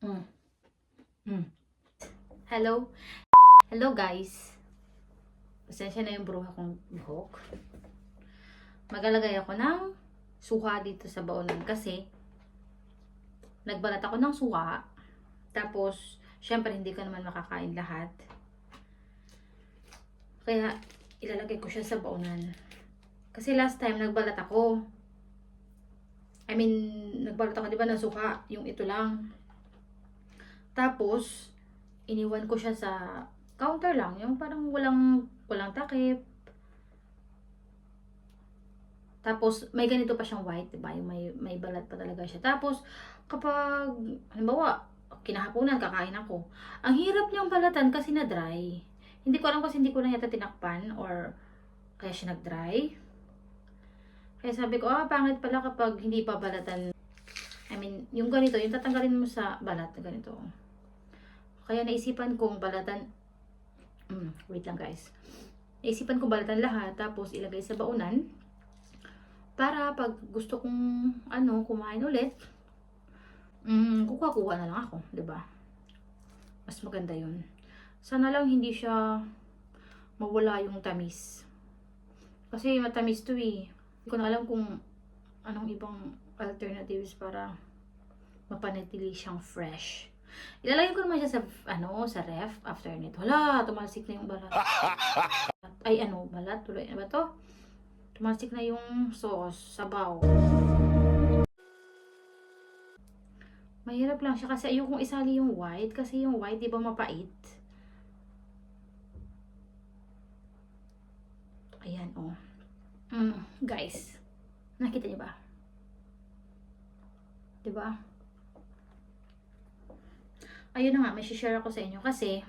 Mm. Mm. Hello? Hello guys. Pasensya na yung bruha kong buhok. Maglalagay ako ng suka dito sa baonan kasi nagbalat ako ng suka. Tapos, syempre hindi ko naman makakain lahat. Kaya, ilalagay ko siya sa baonan. Kasi last time nagbalat ako. Nagbalat ako, di ba, ng suka. Yung ito lang. Tapos, iniwan ko siya sa counter lang. Yung parang walang takip. Tapos, may ganito pa siyang white, diba? Yung may balat pa talaga siya. Tapos, kapag, halimbawa, kinahaponan, kakain ako. Ang hirap niyang balatan kasi na dry. Hindi ko alam kasi hindi ko lang yata tinakpan or kaya siya nag-dry. Kaya sabi ko, pangit pala kapag hindi pa balatan. Yung ganito, yung tatanggalin mo sa balat na ganito. Kaya naisipan kong balatan, wait lang guys. Naisipan kong balatan lahat, tapos ilagay sa baonan. Para pag gusto kong kumain ulit, kukuha-kuha na lang ako, 'di ba? Mas maganda 'yun. Sana lang hindi siya mawala yung tamis. Kasi matamis 'to eh. Hindi ko na alam kung anong ibang alternatives para mapanatili siyang fresh. Ilalagay ko naman siya sa ref after nito. Hala, tumalsik na yung balat. Balat tuloy na ba 'to? Tumalsik na yung sauce, sabaw. Mahirap lang siya kasi ayokong isali yung white. Kasi yung white, di ba mapait? Ayan, oh. Guys, nakita niyo ba? Di ba? Ayun na nga, may share ako sa inyo kasi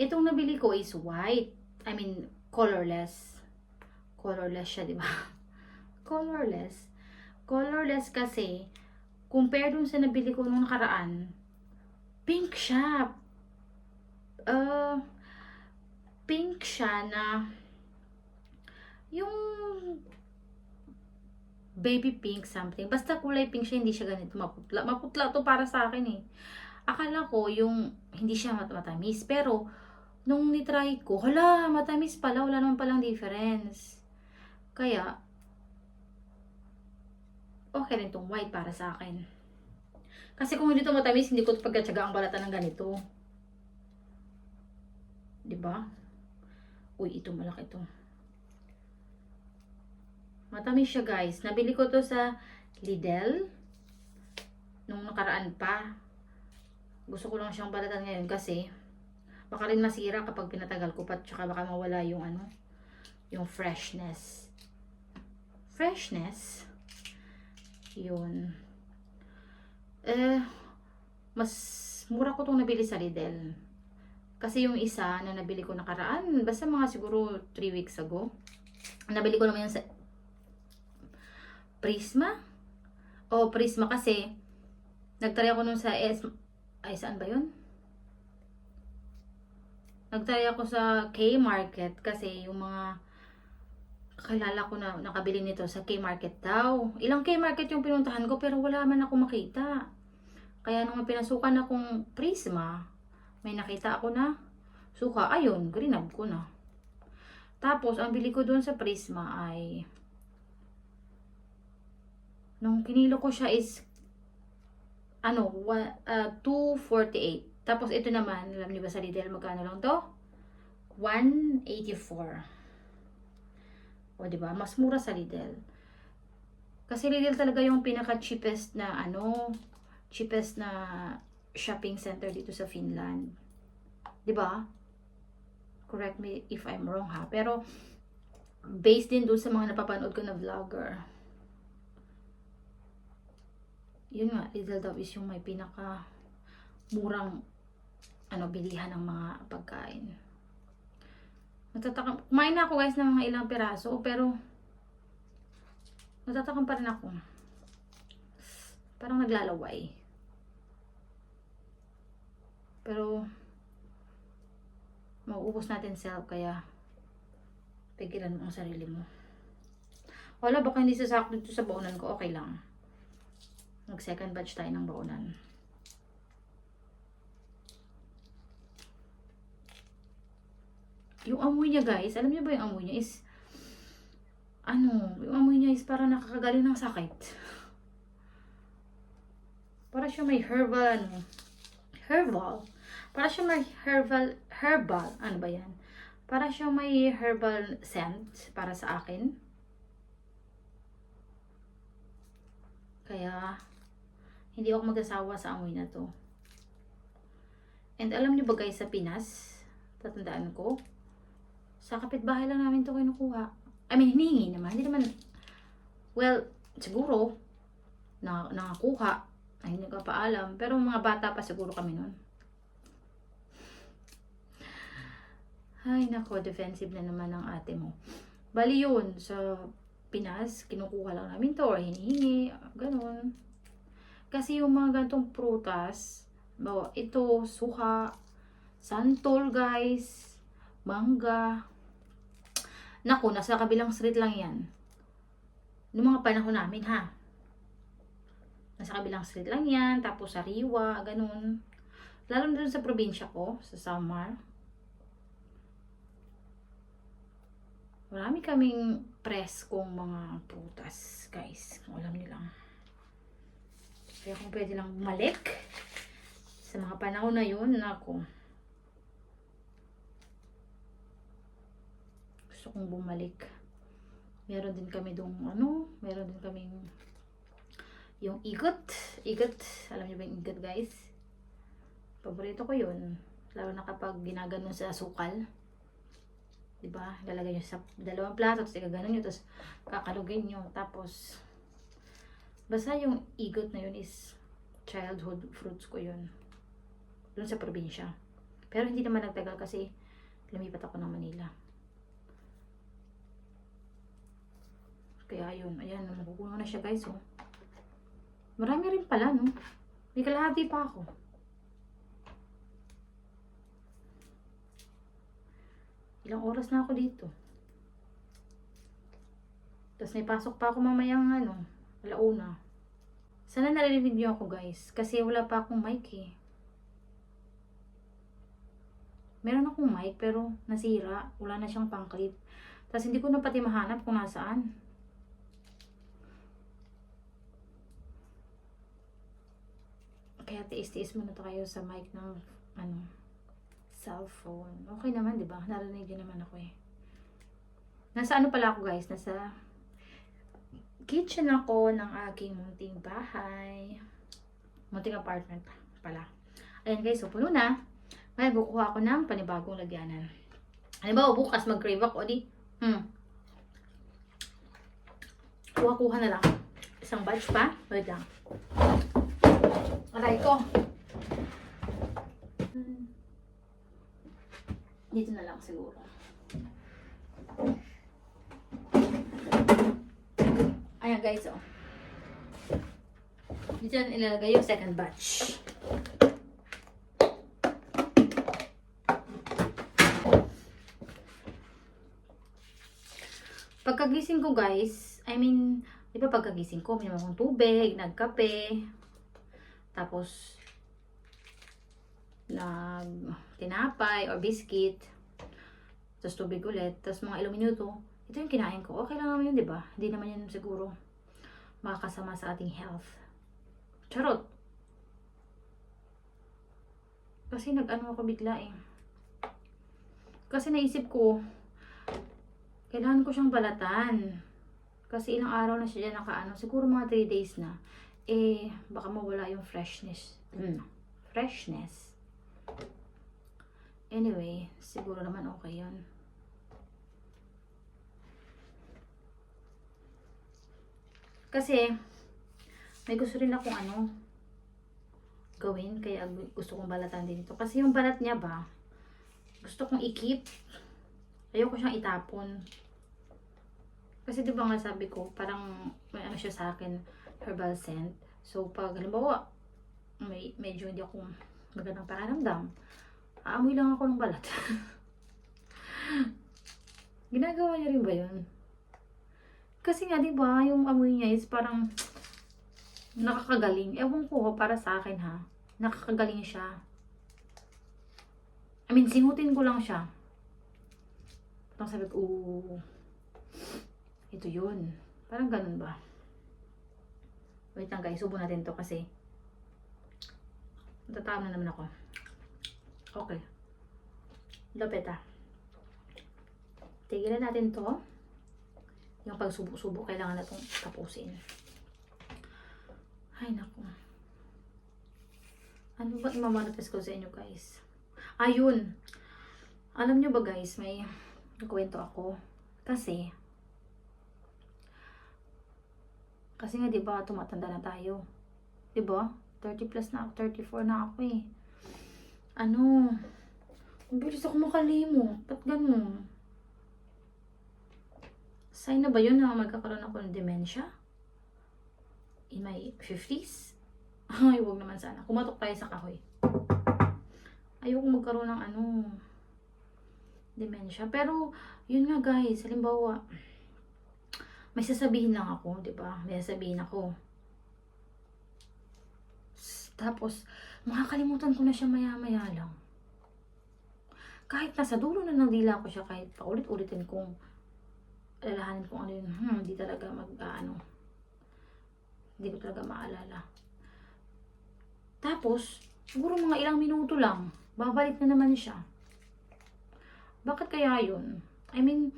itong nabili ko is white. Colorless. Colorless siya, di ba? Colorless. Colorless kasi compare dun sa nabili ko nung nakaraan, pink siya. Pink siya na yung baby pink something. Basta kulay pink siya, hindi siya ganito maputla. Maputla to para sa akin eh. Akala ko yung hindi siya matamis. Pero, nung nitry ko, hala, matamis pala. Wala naman palang difference. Kaya, okay rin tong white para sa akin. Kasi kung hindi to matamis, hindi ko pagkatsaga ang balatan ng ganito. Diba? Uy, ito malaki to. Matamis siya guys. Nabili ko to sa Lidl. Nung nakaraan pa. Gusto ko lang siyang balatan ngayon kasi baka rin masira kapag pinatagal ko pa. Tsaka baka mawala yung yung freshness. Freshness. Yun. Mas mura ko tong nabili sa Lidl. Kasi yung isa na nabili ko nakaraan, basta mga siguro 3 weeks ago. Nabili ko naman yung sa Prisma. Prisma kasi nagtry ako nun sa saan ba yun? Nagtry ako sa K-Market kasi yung mga kakilala ko na nakabili nito sa K-Market daw. Ilang K-Market yung pinuntahan ko pero wala man ako makita. Kaya nung pinasukan akong Prisma, may nakita ako na suka. Ayun, grinab ko na. Tapos, ang bili ko dun sa Prisma ay nung kinilo ko siya is 248. Tapos ito naman, alam niyo ba sa Lidl magkano lang to? 184. O di ba? Mas mura sa Lidl. Kasi Lidl talaga yung pinaka cheapest na cheapest na shopping center dito sa Finland. Di ba? Correct me if I'm wrong ha. Pero based din doon sa mga napapanood ko na vlogger. Yun nga, Lidl daw is yung may pinaka murang bilihan ng mga pagkain. Kumain na ako guys ng mga ilang piraso pero natatakam pa rin ako. Parang naglalaway. Pero mauubos natin self kaya pigilan mo ang sarili mo. Wala, baka hindi sasakto dito sa baonan ko, okay lang. Mag second batch tayo ng baonan. Yung amoy niya guys, alam niyo ba yung amoy niya is, yung amoy niya is parang nakakagaling ng sakit. Para siya may herbal. Para siya may herbal, ano ba yan? Para siya may herbal scent para sa akin. Kaya, hindi ako mag-asawa sa amoy na to. And alam niyo ba guys, sa Pinas, tatandaan ko, sa kapitbahay lang namin to kinukuha. I mean, hinihingi naman. Hindi naman, well, siguro, nakakuha. Ay, hindi ko pa alam. Pero mga bata pa siguro kami nun. Ay, nako, defensive na naman ang ate mo. Bali yun, sa Pinas, kinukuha lang namin to, or hinihingi, ganun. Kasi yung mga ganitong prutas, ito, suha, santol guys, mangga. Naku, nasa kabilang street lang yan. Noong mga panahon namin ha. Nasa kabilang street lang yan, tapos sariwa, ganun. Lalo na dun sa probinsya ko, sa Samar. Marami kaming preskong mga prutas, guys. Kung alam niyo lang. Kaya kung pwede lang bumalik sa mga panahon na yun, nako. Gusto kong bumalik. Meron din kami meron din kaming yung igot. Alam niyo ba yung igot, guys? Paborito ko yun. Lalo na kapag ginaganon sa asukal. Diba? Lalagay nyo sa dalawang plato, tapos ikaganon nyo, tapos kakalugin nyo. Tapos, basta yung igot na yun is childhood fruits ko yun. Doon sa probinsya. Pero hindi naman nagtagal kasi lumipat ako ng Manila. Kaya yun, ayan, makukuha na siya guys, oh. Marami rin pala, no? May kalahati pa ako. Ilang oras na ako dito. Tapos may pasok pa ako mamayang alauna. Sana narinig niyo ako guys. Kasi wala pa akong mic eh. Meron akong mic pero nasira. Wala na siyang pang-clip. Tapos hindi ko na pati mahanap kung nasaan. Kaya tiis-tiis muna tayo sa mic ng cellphone. Okay naman, di ba? Narinig din naman ako eh. Nasa pala ako guys? Nasa kitchen ako ng aking munting bahay. Munting apartment pala. Ayan guys, so puno na. Ngayon, kukuha ako ng panibagong lagyanan. Halimbawa, bukas mag-crave ako, di? Kuha-kuha na lang. Isang batch pa. Wait lang. Aray ko. Dito na lang siguro. Ayan guys, oh. Dito na ilalagay yung second batch. Pagkagising ko guys, di ba pagkagising ko, minum akong tubig, nagkape, tapos tinapay or biscuit, tapos tubig ulit, tapos mga ilang minuto, ito yung kinain ko. Okay lang naman yun, di ba? Hindi naman yun siguro makakasama sa ating health. Charot! Kasi ako bigla eh. Kasi naisip ko, kailangan ko siyang balatan. Kasi ilang araw na siya siguro mga 3 days na. Eh, baka mawala yung freshness. Freshness. Anyway, siguro naman okay yun. Kasi, may gusto rin akong gawin. Kaya gusto kong balatan din ito. Kasi yung balat niya ba, gusto kong i-keep. Ayoko siyang itapon. Kasi diba nga sabi ko, parang may siya sa akin, herbal scent. So, pag halimbawa, medyo hindi ako magandang pakiramdam, aamoy lang ako ng balat. Ginagawa niya rin ba yun? Kasi nga, diba, yung amoy niya is parang nakakagaling. Ewan ko, para sa akin ha. Nakakagaling siya. Sinutin ko lang siya. Tapos sabi ko, ito yun. Parang ganun ba? Wait lang guys, subo natin to kasi natatawa na naman ako. Okay. Lupit ah. Tigilan natin to. Yung pagsubo-subo, kailangan na itong tapusin. Ay, naku. Ano ba imamanifest ko sa inyo, guys? Ayun. Alam nyo ba, guys, may kwento ako. Kasi nga, di ba, tumatanda na tayo. Di ba? 30 plus na ako, 34 na ako eh. Ano? Ang bilis ako makalimot. Ba't ganun? Sign na ba yun na magkakaroon ako ng dementia? In my 50s? Ay, huwag naman sana. Kumatok tayo sa kahoy. Ayoko magkaroon ng dementia. Pero, yun nga guys, halimbawa, may sasabihin lang ako, di ba? May sasabihin ako. Tapos, makakalimutan ko na siya maya-maya lang. Kahit nasa dulo na ng dila ko siya, kahit paulit-ulitin kong alalahanin kung ano yun, hindi talaga hindi ko talaga maalala. Tapos, siguro mga ilang minuto lang, babalik na naman siya. Bakit kaya yun? I mean,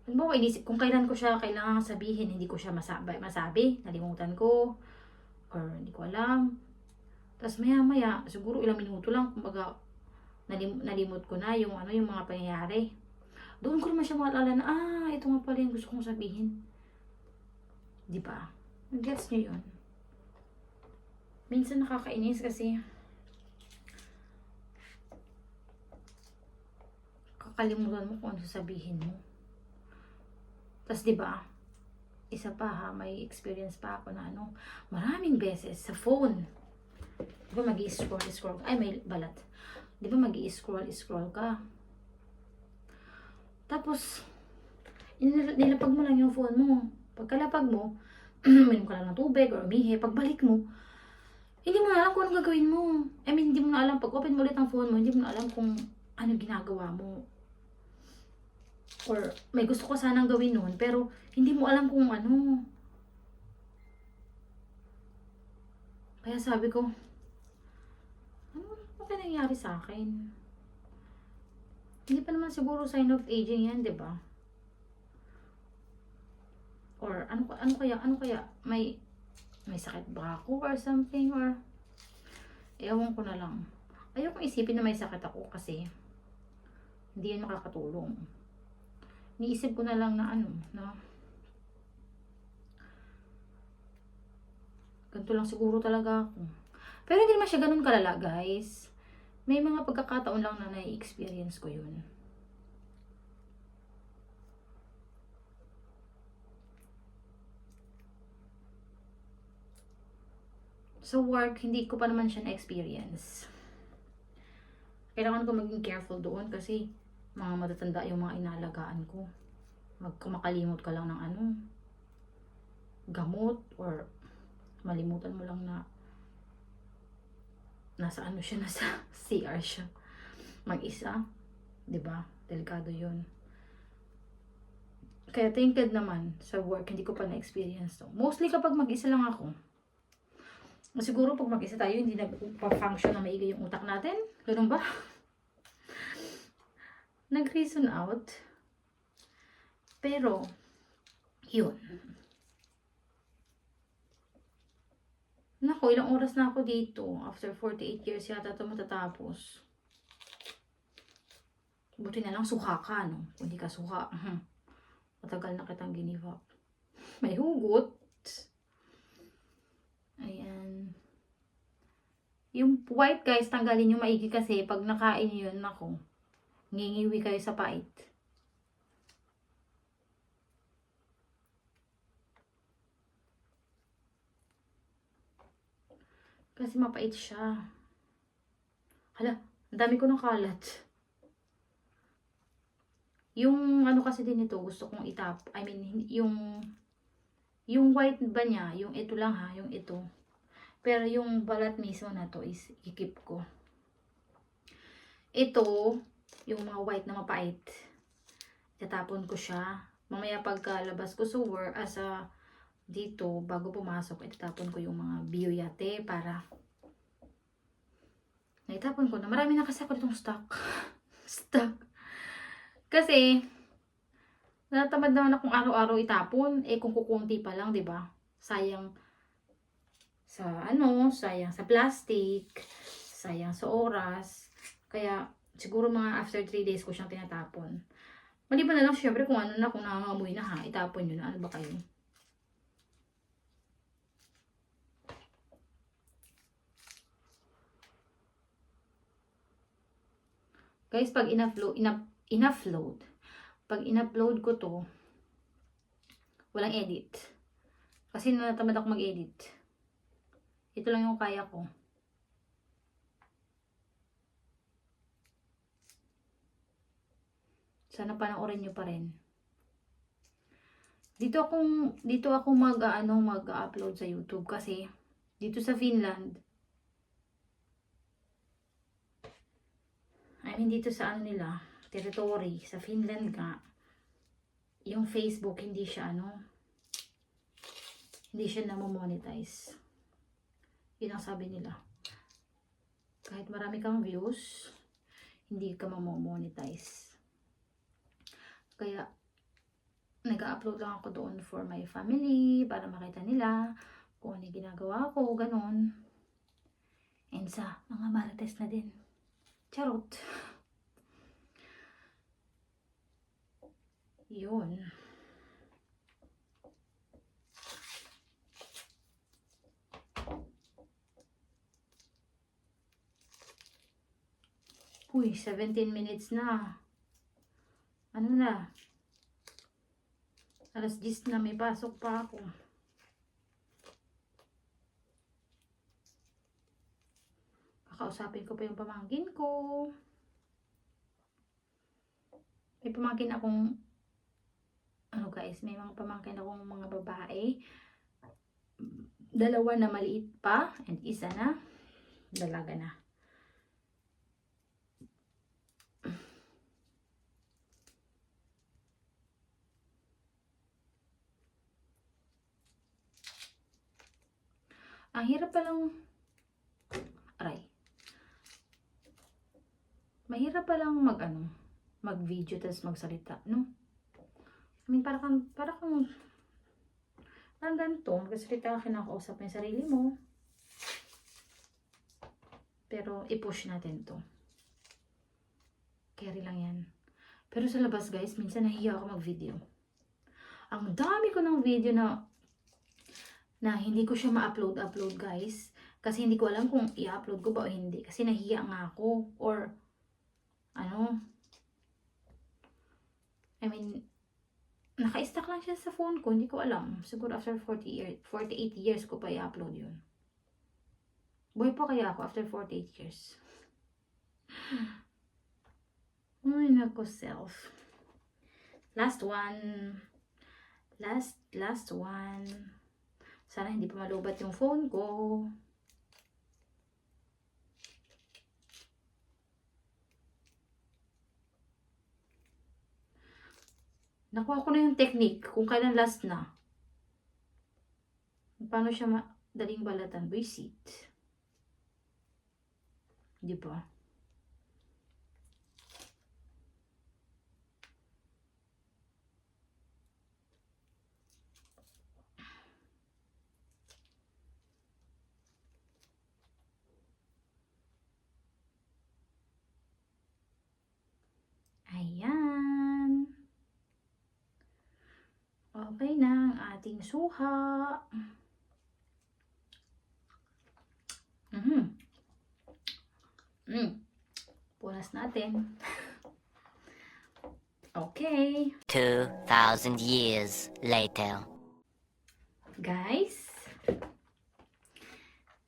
halimbawa, inisip kung kailan ko siya kailangan sabihin, hindi ko siya masabi, nalimutan ko, or hindi ko alam. Tapos maya-maya, siguro ilang minuto lang, kumbaga, nalimot ko na yung mga pangyayari. Doon ko naman siya maalala na, ito nga pala yung gusto kong sabihin. Di ba? Gets nyo yun? Minsan nakakainis kasi kakalimutan mo kung ano sasabihin mo. Tapos di ba? Isa pa ha, may experience pa ako na maraming beses sa phone. Di ba mag-i-scroll, ay may balat. Di ba mag-i-scroll ka. Tapos, nilapag mo lang yung phone mo. Pagkalapag mo, uminom ka lang ng tubig or umihi. Pagbalik mo, hindi mo na alam kung anong gagawin mo. I mean, hindi mo na alam. Pag open mo ulit ang phone mo, hindi mo na alam kung ano ginagawa mo. Or may gusto ko sanang gawin noon, pero hindi mo alam kung ano. Kaya sabi ko, ano ba nangyari sa akin? Hindi pa naman siguro sign of aging yan, di ba? Or ano kaya may sakit ba ako or something, or ewan ko na lang. Ayokong isipin na may sakit ako kasi hindi yan makakatulong. Niisip ko na lang na ganito lang siguro talaga ako. Pero hindi naman siya ganun kalala, guys. May mga pagkakataon lang na nai-experience ko yun. Sa work, hindi ko pa naman siya na-experience. Kailangan ko maging careful doon kasi mga matatanda yung mga inalagaan ko. Makalimot ka lang ng gamot, or malimutan mo lang na nasa CR siya. Mag-isa, 'di ba? Delikado 'yun. Kaya thank God naman sa work hindi ko pa na-experience to. Mostly kapag mag-isa lang ako. Siguro pag mag-isa tayo, hindi na pa-function na maigi yung utak natin. Ganun ba? Nag-reason out. Pero, yun. Naku, ilang oras na ako dito. After 48 years yata ito matatapos. Buti na lang suka ka, no? Kung hindi ka suka, matagal na kitang give up. May hugot. Ayan. Yung white, guys, tanggalin nyo maigi kasi pag nakain nyo yun, naku, ngingiwi kayo sa pait. Kasi mapait siya. Hala, ang dami ko ng kalat. Yung kasi din ito, gusto kong itap. I mean, yung white ba niya, yung ito lang ha, yung ito. Pero yung balat mismo na to is ikip ko. Ito, yung mga white na mapait. Tatapon ko siya. Mamaya pagkalabas ko sa work, dito, bago pumasok, itatapon ko yung mga biyoyate para naitapon ko na. Marami na kasi ako ditong stock. Stock. Kasi, natamad naman akong araw-araw itapon. Kung kukunti pa lang, 'di ba? Sayang sayang sa plastic, sayang sa oras. Kaya, siguro mga after 3 days ko siyang tinatapon. Maliban na lang syempre kung kung nangangamoy na ha, itapon yun. Ano ba kayo? Guys, pag in-upload ko to, walang edit. Kasi natamad ako mag-edit. Ito lang yung kaya ko. Sana panoorin nyo pa rin. Dito ako mag-upload sa YouTube kasi dito sa Finland, dito sa territory, sa Finland nga, yung Facebook hindi siya namo-monetize. Yun ang sabi nila. Kahit marami kang views, hindi ka mamo-monetize. Kaya, nag-upload lang ako doon for my family, para makita nila kung ano yung ginagawa ko, ganun. And sa mga marites na din. Charot. Yun. Uy, 17 minutes na. Ano na? Alas 10 na, may pasok pa ako. Kakausapin ko pa yung pamangkin ko. May pamangkin akong guys, may mga pamangkin akong mga babae. 2 na maliit pa and isa na dalaga na. Ang hirap palang mahirap palang mag-video tapos magsalita, no? Parang ganito, magsalita ka, kinakausap mo yung sarili mo. Pero i-push natin to. Carry lang yan. Pero sa labas guys, minsan nahiya ako mag-video. Ang dami ko ng video na hindi ko siya ma-upload guys. Kasi hindi ko alam kung i-upload ko ba o hindi. Kasi nahiya nga ako. Or, naka-stack lang siya sa phone ko. Hindi ko alam. Siguro after 48 years ko pa i-upload yun. Buhay pa kaya ako after 48 years? Ay, nako self. Last one. Last one. Sana hindi pa malubat yung phone ko. Nakuha ko na yung technique kung kailan last na. Paano siya madaling balatan? Visit. Di ba? Ayan. Okay na ang ating suha. Punas natin. Okay. 2,000 years later. Guys,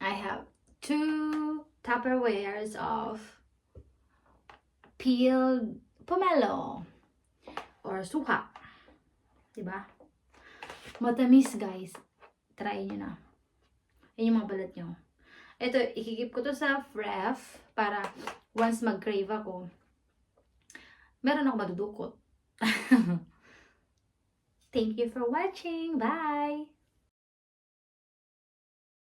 I have 2 Tupperwares of peeled pomelo or suha. Diba? Matamis guys. Try nyo na. Yan yung mga balat nyo. Ito, ikikip ko to sa ref para once mag-crave ako, meron ako madudukot. Thank you for watching. Bye!